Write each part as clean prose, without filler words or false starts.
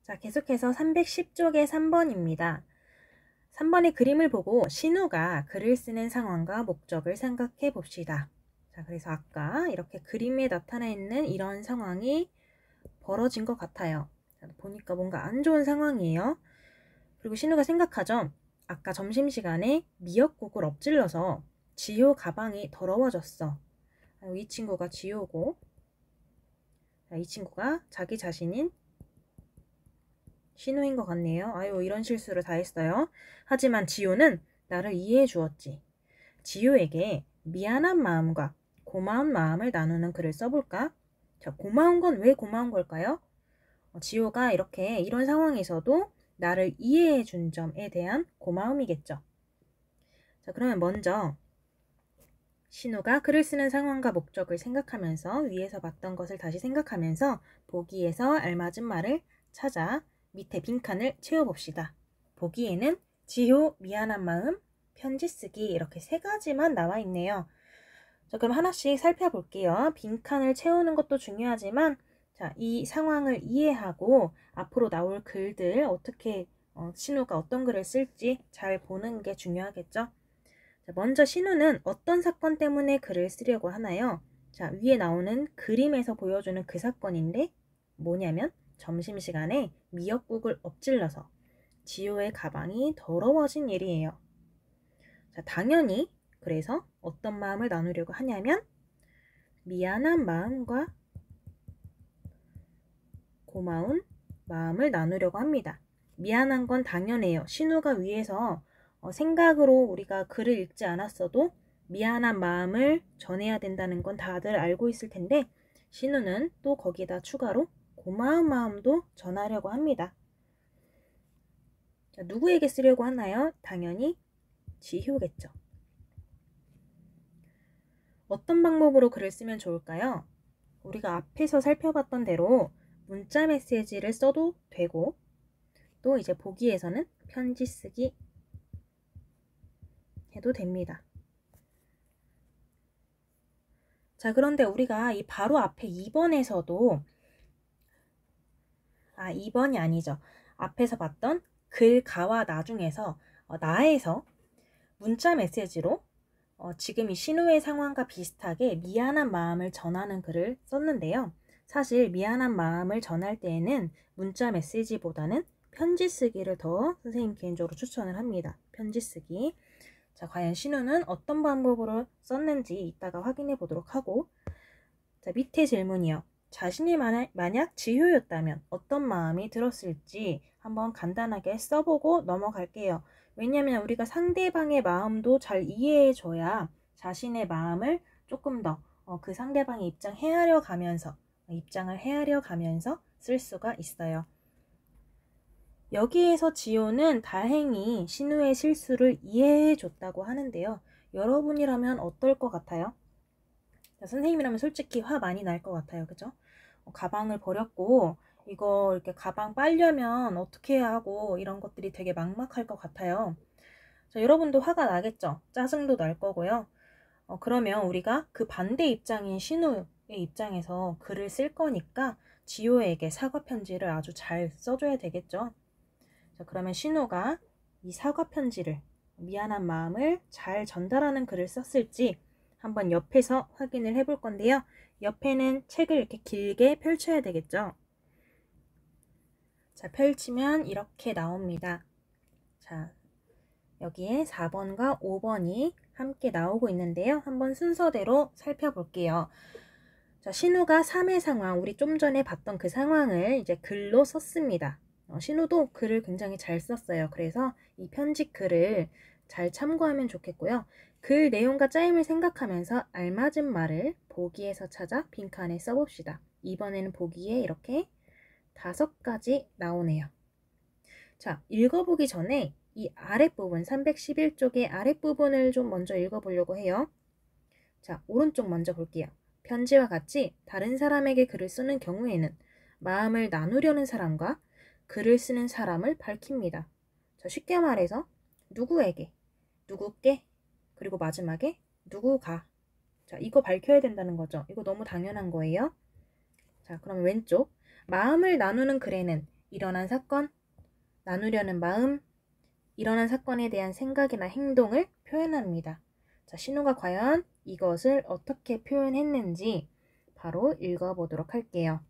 자, 계속해서 310쪽의 3번입니다. 3번의 그림을 보고 신우가 글을 쓰는 상황과 목적을 생각해 봅시다. 자, 그래서 아까 이렇게 그림에 나타나 있는 이런 상황이 벌어진 것 같아요. 자, 보니까 뭔가 안 좋은 상황이에요. 그리고 신우가 생각하죠. 아까 점심시간에 미역국을 엎질러서 지효 가방이 더러워졌어. 이 친구가 지효고, 이 친구가 자기 자신인 신우인 것 같네요. 아유, 이런 실수를 다 했어요. 하지만 지효는 나를 이해해 주었지. 지효에게 미안한 마음과 고마운 마음을 나누는 글을 써볼까? 자, 고마운 건 왜 고마운 걸까요? 지효가 이렇게 이런 상황에서도 나를 이해해 준 점에 대한 고마움이겠죠. 자, 그러면 먼저 신우가 글을 쓰는 상황과 목적을 생각하면서 위에서 봤던 것을 다시 생각하면서 보기에서 알맞은 말을 찾아 밑에 빈칸을 채워봅시다. 보기에는 지효, 미안한 마음, 편지 쓰기 이렇게 세 가지만 나와 있네요. 자, 그럼 하나씩 살펴볼게요. 빈칸을 채우는 것도 중요하지만 자, 이 상황을 이해하고 앞으로 나올 글들 어떻게 신우가 어떤 글을 쓸지 잘 보는 게 중요하겠죠. 자, 먼저 신우는 어떤 사건 때문에 글을 쓰려고 하나요? 자, 위에 나오는 그림에서 보여주는 그 사건인데 뭐냐면 점심시간에 미역국을 엎질러서 지효의 가방이 더러워진 일이에요. 자, 당연히 그래서 어떤 마음을 나누려고 하냐면 미안한 마음과 고마운 마음을 나누려고 합니다. 미안한 건 당연해요. 신우가 위에서 생각으로 우리가 글을 읽지 않았어도 미안한 마음을 전해야 된다는 건 다들 알고 있을 텐데 신우는 또 거기다 추가로 고마운 마음도 전하려고 합니다. 자, 누구에게 쓰려고 하나요? 당연히 지효겠죠. 어떤 방법으로 글을 쓰면 좋을까요? 우리가 앞에서 살펴봤던 대로 문자 메시지를 써도 되고 또 이제 보기에서는 편지 쓰기 해도 됩니다. 자, 그런데 우리가 이 바로 앞에 2번에서도 2번이 아니죠. 앞에서 봤던 글가와 나중에서 나에서 문자 메시지로 지금 이 신우의 상황과 비슷하게 미안한 마음을 전하는 글을 썼는데요. 사실 미안한 마음을 전할 때에는 문자 메시지보다는 편지 쓰기를 더 선생님 개인적으로 추천을 합니다. 편지 쓰기. 자, 과연 신우는 어떤 방법으로 썼는지 이따가 확인해 보도록 하고, 자, 밑에 질문이요. 자신이 만약 지효였다면 어떤 마음이 들었을지 한번 간단하게 써보고 넘어갈게요. 왜냐하면 우리가 상대방의 마음도 잘 이해해 줘야 자신의 마음을 조금 더 그 상대방의 입장을 헤아려 가면서 쓸 수가 있어요. 여기에서 지효는 다행히 신우의 실수를 이해해 줬다고 하는데요. 여러분이라면 어떨 것 같아요? 선생님이라면 솔직히 화 많이 날 것 같아요. 그죠? 가방을 버렸고 이거 이렇게 가방 빨려면 어떻게 해야 하고 이런 것들이 되게 막막할 것 같아요. 자, 여러분도 화가 나겠죠? 짜증도 날 거고요. 그러면 우리가 그 반대 입장인 신우의 입장에서 글을 쓸 거니까 지효에게 사과 편지를 아주 잘 써줘야 되겠죠? 자, 그러면 신우가 이 사과 편지를 미안한 마음을 잘 전달하는 글을 썼을지 한번 옆에서 확인을 해볼 건데요. 옆에는 책을 이렇게 길게 펼쳐야 되겠죠. 자, 펼치면 이렇게 나옵니다. 자, 여기에 4번과 5번이 함께 나오고 있는데요. 한번 순서대로 살펴볼게요. 자, 신우가 3의 상황, 우리 좀 전에 봤던 그 상황을 이제 글로 썼습니다. 신우도 글을 굉장히 잘 썼어요. 그래서 이 편지 글을 잘 참고하면 좋겠고요. 글 내용과 짜임을 생각하면서 알맞은 말을 보기에서 찾아 빈칸에 써봅시다. 이번에는 보기에 이렇게 5가지 나오네요. 자, 읽어보기 전에 이 아랫부분 311쪽의 아랫부분을 좀 먼저 읽어보려고 해요. 자, 오른쪽 먼저 볼게요. 편지와 같이 다른 사람에게 글을 쓰는 경우에는 마음을 나누려는 사람과 글을 쓰는 사람을 밝힙니다. 자, 쉽게 말해서 누구에게, 누구께, 그리고 마지막에 누구가. 자, 이거 밝혀야 된다는 거죠. 이거 너무 당연한 거예요. 자, 그럼 왼쪽 마음을 나누는 글에는 일어난 사건, 나누려는 마음, 일어난 사건에 대한 생각이나 행동을 표현합니다. 자, 신우가 과연 이것을 어떻게 표현했는지 바로 읽어보도록 할게요.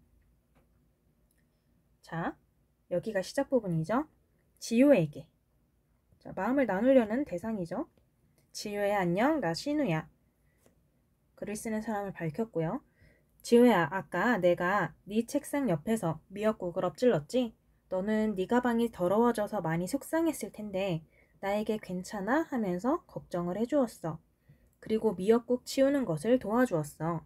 자, 여기가 시작 부분이죠. 지효에게. 자, 마음을 나누려는 대상이죠. 지효야, 안녕. 나 신우야. 글을 쓰는 사람을 밝혔고요. 지효야, 아까 내가 네 책상 옆에서 미역국을 엎질렀지? 너는 네 가방이 더러워져서 많이 속상했을 텐데 나에게 괜찮아? 하면서 걱정을 해주었어. 그리고 미역국 치우는 것을 도와주었어.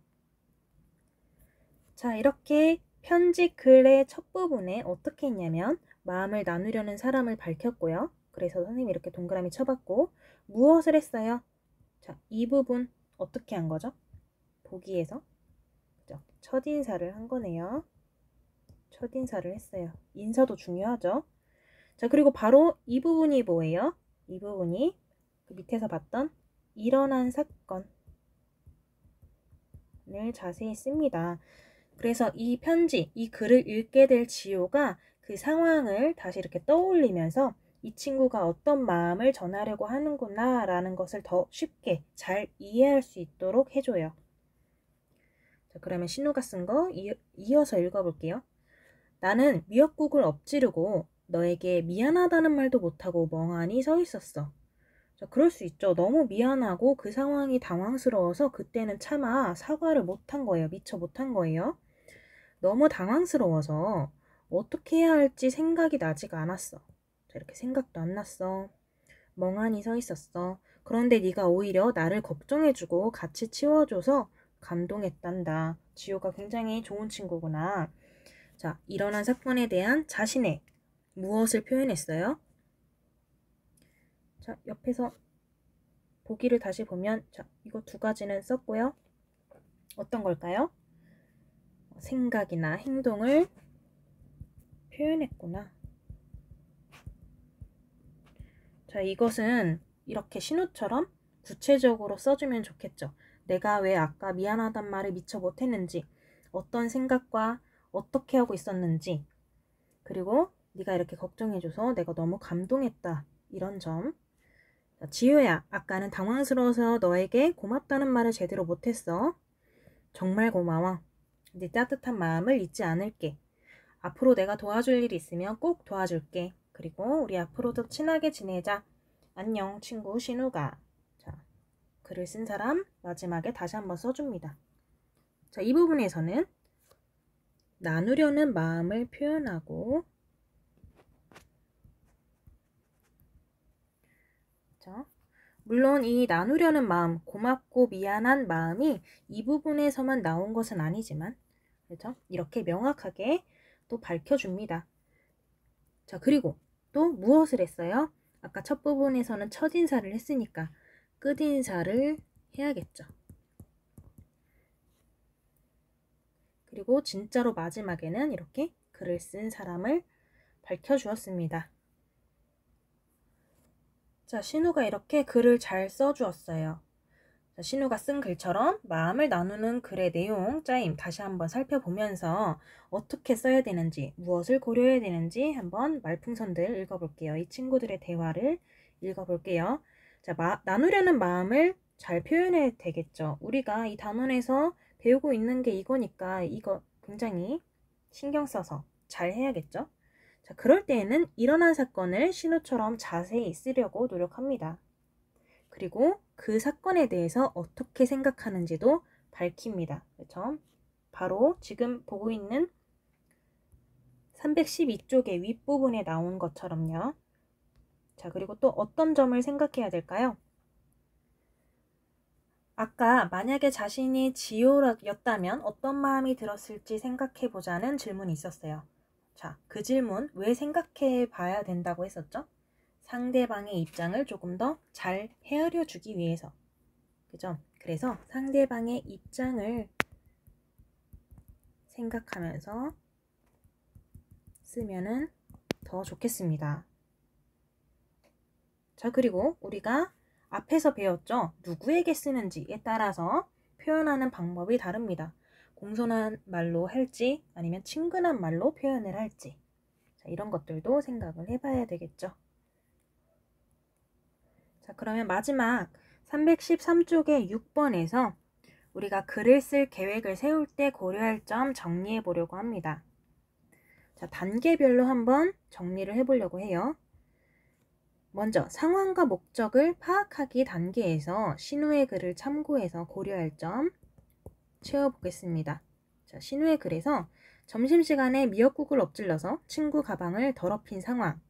자, 이렇게 편지 글의 첫 부분에 어떻게 했냐면 마음을 나누려는 사람을 밝혔고요. 그래서 선생님이 이렇게 동그라미 쳐봤고 무엇을 했어요? 자, 이 부분 어떻게 한 거죠? 보기에서 그죠? 첫인사를 한 거네요. 첫인사를 했어요. 인사도 중요하죠. 자, 그리고 바로 이 부분이 뭐예요? 이 부분이 그 밑에서 봤던 일어난 사건을 자세히 씁니다. 그래서 이 편지, 이 글을 읽게 될 지효가 그 상황을 다시 이렇게 떠올리면서 이 친구가 어떤 마음을 전하려고 하는구나 라는 것을 더 쉽게 잘 이해할 수 있도록 해줘요. 자, 그러면 신우가 쓴 거 이어서 읽어볼게요. 나는 미역국을 엎지르고 너에게 미안하다는 말도 못하고 멍하니 서 있었어. 자, 그럴 수 있죠. 너무 미안하고 그 상황이 당황스러워서 그때는 차마 사과를 못한 거예요. 미처 못한 거예요. 너무 당황스러워서 어떻게 해야 할지 생각이 나지가 않았어. 자, 이렇게 생각도 안 났어. 멍하니 서 있었어. 그런데 네가 오히려 나를 걱정해주고 같이 치워줘서 감동했단다. 지효가 굉장히 좋은 친구구나. 자, 일어난 사건에 대한 자신의 무엇을 표현했어요? 자, 옆에서 보기를 다시 보면 자, 이거 두 가지는 썼고요. 어떤 걸까요? 생각이나 행동을 표현했구나. 자, 이것은 이렇게 신우처럼 구체적으로 써주면 좋겠죠. 내가 왜 아까 미안하단 말을 미처 못했는지, 어떤 생각과 어떻게 하고 있었는지, 그리고 네가 이렇게 걱정해줘서 내가 너무 감동했다. 이런 점. 자, 지효야, 아까는 당황스러워서 너에게 고맙다는 말을 제대로 못했어. 정말 고마워. 네 따뜻한 마음을 잊지 않을게. 앞으로 내가 도와줄 일이 있으면 꼭 도와줄게. 그리고 우리 앞으로도 친하게 지내자. 안녕, 친구 신우가. 자, 글을 쓴 사람 마지막에 다시 한번 써줍니다. 자, 이 부분에서는 나누려는 마음을 표현하고 자, 물론 이 나누려는 마음, 고맙고 미안한 마음이 이 부분에서만 나온 것은 아니지만 그렇죠? 이렇게 명확하게 또 밝혀줍니다. 자, 그리고 또 무엇을 했어요? 아까 첫 부분에서는 첫인사를 했으니까 끝인사를 해야겠죠. 그리고 진짜로 마지막에는 이렇게 글을 쓴 사람을 밝혀주었습니다. 자, 신우가 이렇게 글을 잘 써주었어요. 자, 신우가 쓴 글처럼 마음을 나누는 글의 내용, 짜임 다시 한번 살펴보면서 어떻게 써야 되는지, 무엇을 고려해야 되는지 한번 말풍선들 읽어볼게요. 이 친구들의 대화를 읽어볼게요. 자, 나누려는 마음을 잘 표현해야 되겠죠. 우리가 이 단원에서 배우고 있는 게 이거니까 이거 굉장히 신경 써서 잘 해야겠죠. 자, 그럴 때에는 일어난 사건을 신우처럼 자세히 쓰려고 노력합니다. 그리고 그 사건에 대해서 어떻게 생각하는지도 밝힙니다. 그렇죠? 바로 지금 보고 있는 312쪽의 윗부분에 나온 것처럼요. 자, 그리고 또 어떤 점을 생각해야 될까요? 아까 만약에 자신이 지효였다면 어떤 마음이 들었을지 생각해 보자는 질문이 있었어요. 자, 그 질문 왜 생각해 봐야 된다고 했었죠? 상대방의 입장을 조금 더 잘 헤아려 주기 위해서. 그죠? 그래서 상대방의 입장을 생각하면서 쓰면은 더 좋겠습니다. 자, 그리고 우리가 앞에서 배웠죠? 누구에게 쓰는지에 따라서 표현하는 방법이 다릅니다. 공손한 말로 할지 아니면 친근한 말로 표현을 할지. 자, 이런 것들도 생각을 해봐야 되겠죠. 자, 그러면 마지막 313쪽의 6번에서 우리가 글을 쓸 계획을 세울 때 고려할 점 정리해 보려고 합니다. 자, 단계별로 한번 정리를 해보려고 해요. 먼저 상황과 목적을 파악하기 단계에서 신우의 글을 참고해서 고려할 점 채워보겠습니다. 자, 신우의 글에서 점심시간에 미역국을 엎질러서 친구 가방을 더럽힌 상황.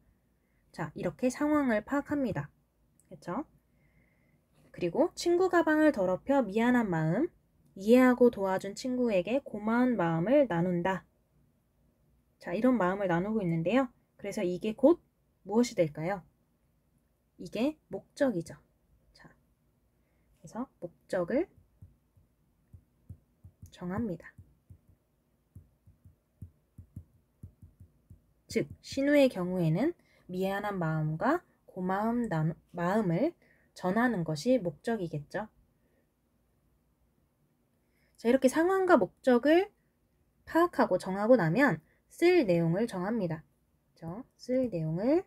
자, 이렇게 상황을 파악합니다. 그렇죠? 그리고 친구 가방을 더럽혀 미안한 마음, 이해하고 도와준 친구에게 고마운 마음을 나눈다. 자, 이런 마음을 나누고 있는데요. 그래서 이게 곧 무엇이 될까요? 이게 목적이죠. 자, 그래서 목적을 정합니다. 즉, 신우의 경우에는 미안한 마음과 고마운 마음을 전하는 것이 목적이겠죠. 자, 이렇게 상황과 목적을 파악하고 정하고 나면 쓸 내용을 정합니다. 그렇죠? 쓸 내용을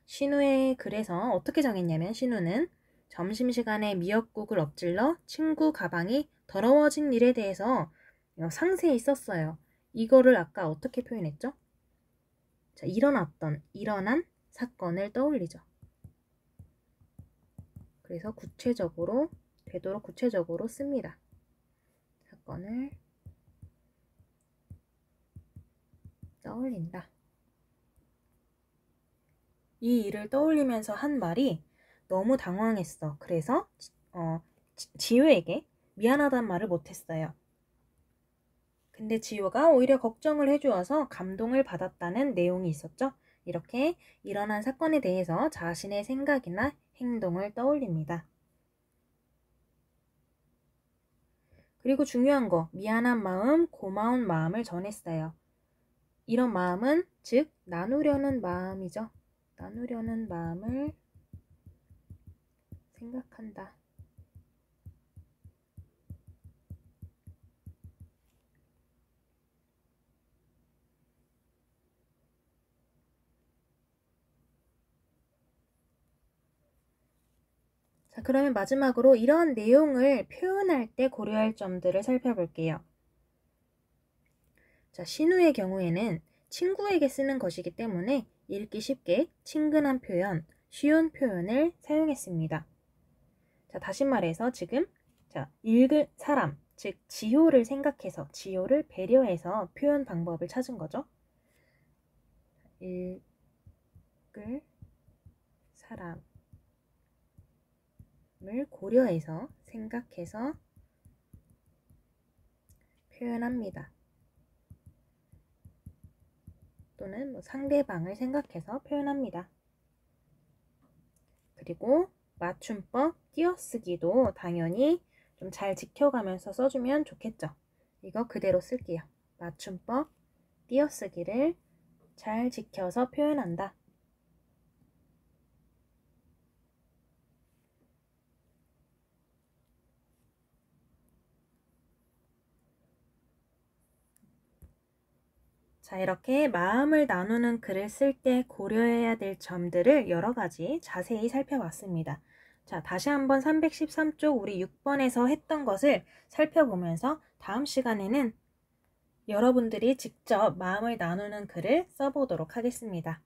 신우의 글에서 어떻게 정했냐면 신우는 점심시간에 미역국을 엎질러 친구 가방이 더러워진 일에 대해서 상세히 썼어요. 이거를 아까 어떻게 표현했죠? 자, 일어난 사건을 떠올리죠. 그래서 되도록 구체적으로 씁니다. 사건을 떠올린다. 이 일을 떠올리면서 한 말이 너무 당황했어. 그래서 지효에게 미안하단 말을 못했어요. 근데 지효가 오히려 걱정을 해주어서 감동을 받았다는 내용이 있었죠. 이렇게 일어난 사건에 대해서 자신의 생각이나 행동을 떠올립니다. 그리고 중요한 거, 미안한 마음, 고마운 마음을 전했어요. 이런 마음은 즉 나누려는 마음이죠. 나누려는 마음을 생각한다. 자, 그러면 마지막으로 이런 내용을 표현할 때 고려할 점들을 살펴볼게요. 자, 신우의 경우에는 친구에게 쓰는 것이기 때문에 읽기 쉽게 친근한 표현, 쉬운 표현을 사용했습니다. 자, 다시 말해서 지금 읽을 사람, 즉 지효를 생각해서 지효를 배려해서 표현 방법을 찾은 거죠. 읽을 사람을 고려해서 생각해서 표현합니다. 또는 상대방을 생각해서 표현합니다. 그리고 맞춤법 띄어쓰기도 당연히 좀 잘 지켜가면서 써주면 좋겠죠. 이거 그대로 쓸게요. 맞춤법 띄어쓰기를 잘 지켜서 표현한다. 자, 이렇게 마음을 나누는 글을 쓸 때 고려해야 될 점들을 여러 가지 자세히 살펴봤습니다. 자, 다시 한번 313쪽 우리 6번에서 했던 것을 살펴보면서 다음 시간에는 여러분들이 직접 마음을 나누는 글을 써보도록 하겠습니다.